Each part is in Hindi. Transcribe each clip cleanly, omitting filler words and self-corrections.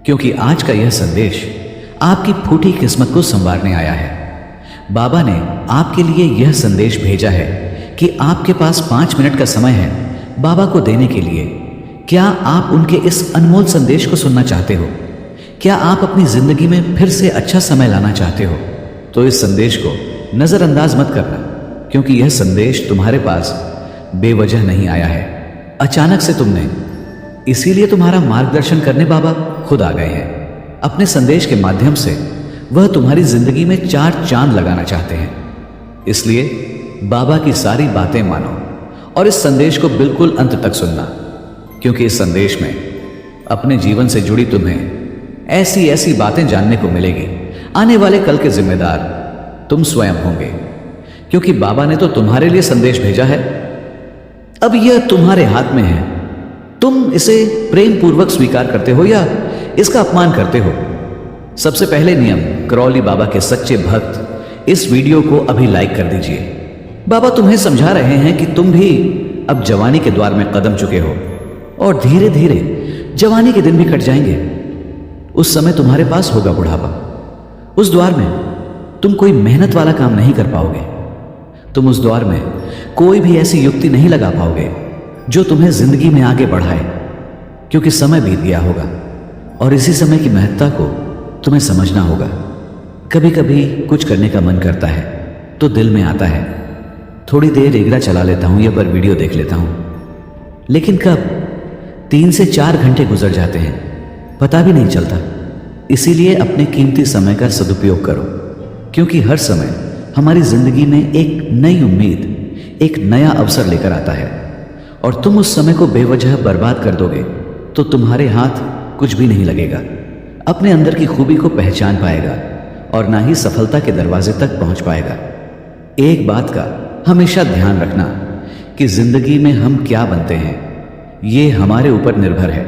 क्योंकि आज का यह संदेश आपकी फूटी किस्मत को संवारने आया है। बाबा ने आपके लिए यह संदेश भेजा है कि आपके पास 5 मिनट का समय है बाबा को देने के लिए। क्या आप उनके इस अनमोल संदेश को सुनना चाहते हो? क्या आप अपनी जिंदगी में फिर से अच्छा समय लाना चाहते हो? तो इस संदेश को नजरअंदाज मत करना, क्योंकि यह संदेश तुम्हारे पास बेवजह नहीं आया है, अचानक से तुमने। इसीलिए तुम्हारा मार्गदर्शन करने बाबा खुद आ गए हैं। अपने संदेश के माध्यम से वह तुम्हारी जिंदगी में 4 चांद लगाना चाहते हैं। इसलिए बाबा की सारी बातें मानो और इस संदेश को बिल्कुल अंत तक सुनना, क्योंकि इस संदेश में अपने जीवन से जुड़ी तुम्हें ऐसी ऐसी बातें जानने को मिलेगी। आने वाले कल के जिम्मेदार तुम स्वयं होंगे, क्योंकि बाबा ने तो तुम्हारे लिए संदेश भेजा है। अब यह तुम्हारे हाथ में है। तुम इसे प्रेम पूर्वक स्वीकार करते हो या इसका अपमान करते हो। सबसे पहले नियम, करौली बाबा के सच्चे भक्त इस वीडियो को अभी लाइक कर दीजिए। बाबा तुम्हें समझा रहे हैं कि तुम भी अब जवानी के द्वार में कदम चुके हो और धीरे धीरे जवानी के दिन भी कट जाएंगे। उस समय तुम्हारे पास होगा बुढ़ापा। उस द्वार में तुम कोई मेहनत वाला काम नहीं कर पाओगे। तुम उस द्वार में कोई भी ऐसी युक्ति नहीं लगा पाओगे जो तुम्हें जिंदगी में आगे बढ़ाए, क्योंकि समय बीत गया होगा और इसी समय की महत्ता को तुम्हें समझना होगा। कभी कभी कुछ करने का मन करता है तो दिल में आता है थोड़ी देर एगरा चला लेता हूं या पर वीडियो देख लेता हूं, लेकिन कब 3 से 4 घंटे गुजर जाते हैं पता भी नहीं चलता। इसीलिए अपने कीमती समय का सदुपयोग करो, क्योंकि हर समय हमारी जिंदगी में एक नई उम्मीद, एक नया अवसर लेकर आता है और तुम उस समय को बेवजह बर्बाद कर दोगे तो तुम्हारे हाथ कुछ भी नहीं लगेगा, अपने अंदर की खूबी को पहचान पाएगा और ना ही सफलता के दरवाजे तक पहुंच पाएगा। एक बात का हमेशा ध्यान रखना कि जिंदगी में हम क्या बनते हैं ये हमारे ऊपर निर्भर है।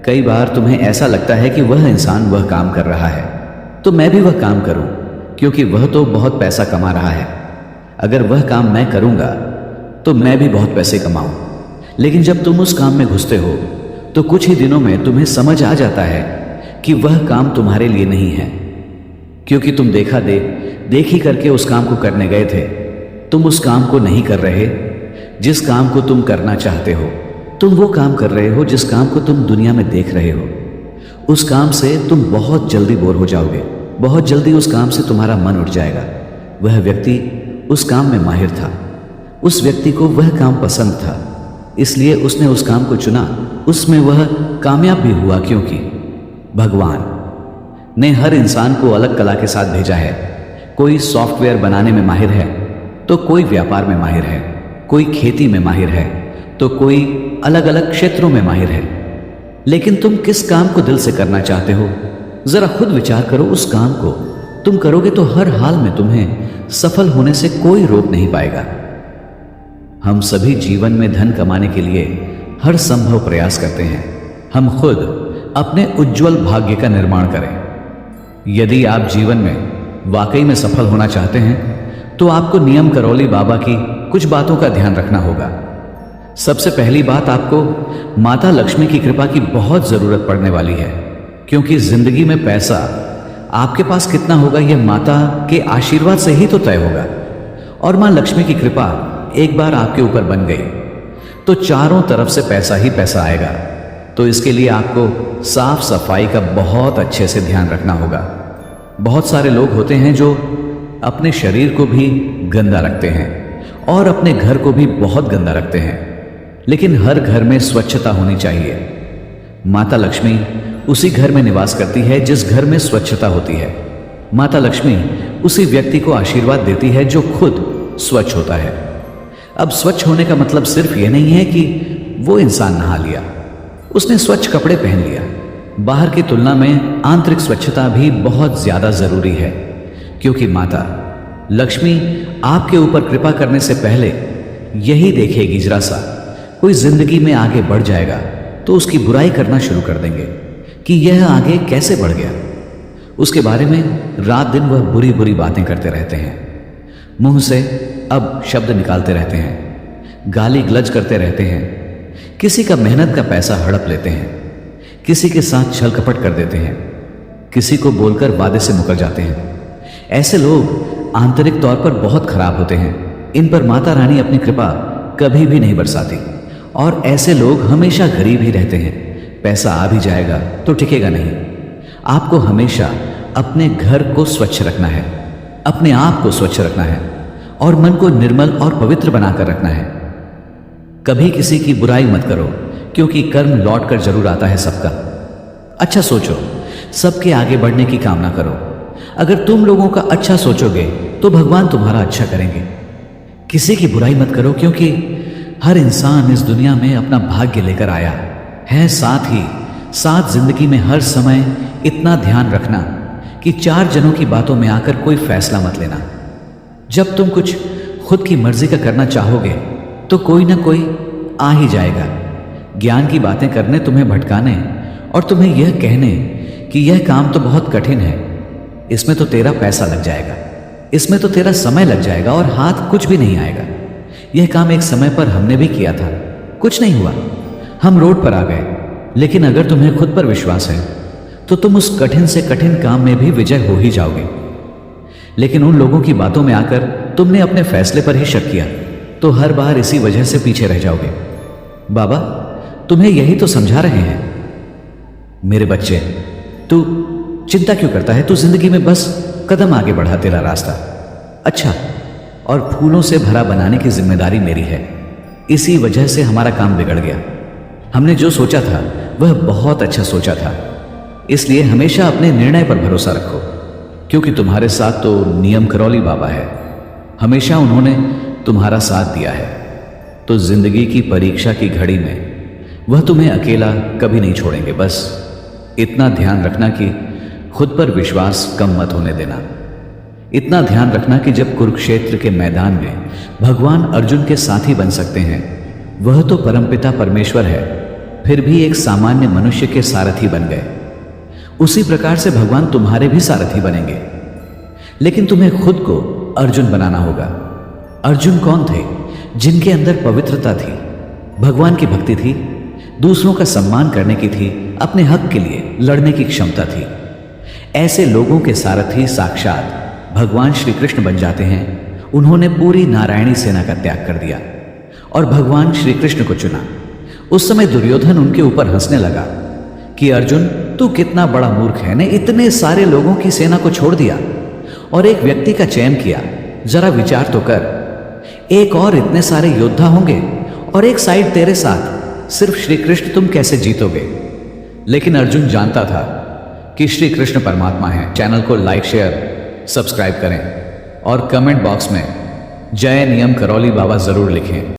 कई बार तुम्हें ऐसा लगता है कि वह इंसान वह काम कर रहा है तो मैं भी वह काम करूं, क्योंकि वह तो बहुत पैसा कमा रहा है। अगर वह काम मैं करूंगा तो मैं भी बहुत पैसे कमाऊं। लेकिन जब तुम उस काम में घुसते हो तो कुछ ही दिनों में तुम्हें समझ आ जाता है कि वह काम तुम्हारे लिए नहीं है, क्योंकि तुम देखी करके उस काम को करने गए थे। तुम उस काम को नहीं कर रहे जिस काम को तुम करना चाहते हो। तुम वो काम कर रहे हो जिस काम को तुम दुनिया में देख रहे हो। उस काम से तुम बहुत जल्दी बोर हो जाओगे, बहुत जल्दी उस काम से तुम्हारा मन उठ जाएगा। वह व्यक्ति उस काम में माहिर था, उस व्यक्ति को वह काम पसंद था, इसलिए उसने उस काम को चुना। उसमें वह कामयाब भी हुआ, क्योंकि भगवान ने हर इंसान को अलग कला के साथ भेजा है। कोई सॉफ्टवेयर बनाने में माहिर है तो कोई व्यापार में माहिर है, कोई खेती में माहिर है तो कोई अलग अलग क्षेत्रों में माहिर है। लेकिन तुम किस काम को दिल से करना चाहते हो, जरा खुद विचार करो। उस काम को तुम करोगे तो हर हाल में तुम्हें सफल होने से कोई रोक नहीं पाएगा। हम सभी जीवन में धन कमाने के लिए हर संभव प्रयास करते हैं। हम खुद अपने उज्जवल भाग्य का निर्माण करें। यदि आप जीवन में वाकई में सफल होना चाहते हैं तो आपको नियम करौली बाबा की कुछ बातों का ध्यान रखना होगा। सबसे पहली बात, आपको माता लक्ष्मी की कृपा की बहुत जरूरत पड़ने वाली है, क्योंकि जिंदगी में पैसा आपके पास कितना होगा यह माता के आशीर्वाद से ही तो तय होगा। और मां लक्ष्मी की कृपा एक बार आपके ऊपर बन गई तो चारों तरफ से पैसा ही पैसा आएगा। तो इसके लिए आपको साफ सफाई का बहुत अच्छे से ध्यान रखना होगा। बहुत सारे लोग होते हैं जो अपने शरीर को भी गंदा रखते हैं और अपने घर को भी बहुत गंदा रखते हैं, लेकिन हर घर में स्वच्छता होनी चाहिए। माता लक्ष्मी उसी घर में निवास करती है जिस घर में स्वच्छता होती है। माता लक्ष्मी उसी व्यक्ति को आशीर्वाद देती है जो खुद स्वच्छ होता है। अब स्वच्छ होने का मतलब सिर्फ यह नहीं है कि वो इंसान नहा लिया, उसने स्वच्छ कपड़े पहन लिया। बाहर की तुलना में आंतरिक स्वच्छता भी बहुत ज्यादा जरूरी है, क्योंकि माता लक्ष्मी आपके ऊपर कृपा करने से पहले यही देखेगी, जरा सा कोई जिंदगी में आगे बढ़ जाएगा तो उसकी बुराई करना शुरू कर देंगे कि यह आगे कैसे बढ़ गया। उसके बारे में रात दिन वह बुरी बुरी बातें करते रहते हैं, मुंह से अब शब्द निकालते रहते हैं, गाली गलज करते रहते हैं, किसी का मेहनत का पैसा हड़प लेते हैं, किसी के साथ छल कपट कर देते हैं, किसी को बोलकर वादे से मुकर जाते हैं। ऐसे लोग आंतरिक तौर पर बहुत खराब होते हैं। इन पर माता रानी अपनी कृपा कभी भी नहीं बरसाती और ऐसे लोग हमेशा गरीब ही रहते हैं। पैसा आ भी जाएगा तो टिकेगा नहीं। आपको हमेशा अपने घर को स्वच्छ रखना है, अपने आप को स्वच्छ रखना है और मन को निर्मल और पवित्र बनाकर रखना है। कभी किसी की बुराई मत करो, क्योंकि कर्म लौट कर जरूर आता है सबका। अच्छा सोचो, सबके आगे बढ़ने की कामना करो। अगर तुम लोगों का अच्छा सोचोगे तो भगवान तुम्हारा अच्छा करेंगे। किसी की बुराई मत करो, क्योंकि हर इंसान इस दुनिया में अपना भाग्य लेकर आया है। साथ जिंदगी में हर समय इतना ध्यान रखना कि 4 जनों की बातों में आकर कोई फैसला मत लेना। जब तुम कुछ खुद की मर्जी का करना चाहोगे तो कोई ना कोई आ ही जाएगा ज्ञान की बातें करने, तुम्हें भटकाने और तुम्हें यह कहने कि यह काम तो बहुत कठिन है, इसमें तो तेरा पैसा लग जाएगा, इसमें तो तेरा समय लग जाएगा और हाथ कुछ भी नहीं आएगा। यह काम एक समय पर हमने भी किया था, कुछ नहीं हुआ, हम रोड पर आ गए। लेकिन अगर तुम्हें खुद पर विश्वास है तो तुम उस कठिन से कठिन काम में भी विजय हो ही जाओगे। लेकिन उन लोगों की बातों में आकर तुमने अपने फैसले पर ही शक किया तो हर बार इसी वजह से पीछे रह जाओगे। बाबा तुम्हें यही तो समझा रहे हैं। मेरे बच्चे, तू चिंता क्यों करता है? तू जिंदगी में बस कदम आगे बढ़ा, तेरा रास्ता अच्छा और फूलों से भरा बनाने की जिम्मेदारी मेरी है। इसी वजह से हमारा काम बिगड़ गया। हमने जो सोचा था वह बहुत अच्छा सोचा था, इसलिए हमेशा अपने निर्णय पर भरोसा रखो, क्योंकि तुम्हारे साथ तो नियम करौली बाबा है। हमेशा उन्होंने तुम्हारा साथ दिया है, तो जिंदगी की परीक्षा की घड़ी में वह तुम्हें अकेला कभी नहीं छोड़ेंगे। बस इतना ध्यान रखना कि खुद पर विश्वास कम मत होने देना। इतना ध्यान रखना कि जब कुरुक्षेत्र के मैदान में भगवान अर्जुन के साथी बन सकते हैं, वह तो परमपिता परमेश्वर है, फिर भी एक सामान्य मनुष्य के सारथी बन गए। उसी प्रकार से भगवान तुम्हारे भी सारथी बनेंगे। लेकिन तुम्हें खुद को अर्जुन बनाना होगा। अर्जुन कौन थे? जिनके अंदर पवित्रता थी, भगवान की भक्ति थी, दूसरों का सम्मान करने की थी, अपने हक के लिए लड़ने की क्षमता थी। ऐसे लोगों के सारथी साक्षात भगवान श्री कृष्ण बन जाते हैं। उन्होंने पूरी नारायणी सेना का त्याग कर दिया और भगवान श्री कृष्ण को चुना। उस समय दुर्योधन उनके ऊपर हंसने लगा कि अर्जुन, तू कितना बड़ा मूर्ख है, ने इतने सारे लोगों की सेना को छोड़ दिया और एक व्यक्ति का चयन किया। जरा विचार तो कर, एक और इतने सारे योद्धा होंगे और एक साइड तेरे साथ सिर्फ श्री कृष्ण, तुम कैसे जीतोगे? लेकिन अर्जुन जानता था कि श्री कृष्ण परमात्मा है। चैनल को लाइक, शेयर, सब्सक्राइब करें और कमेंट बॉक्स में जय नियम करौली बाबा जरूर लिखें।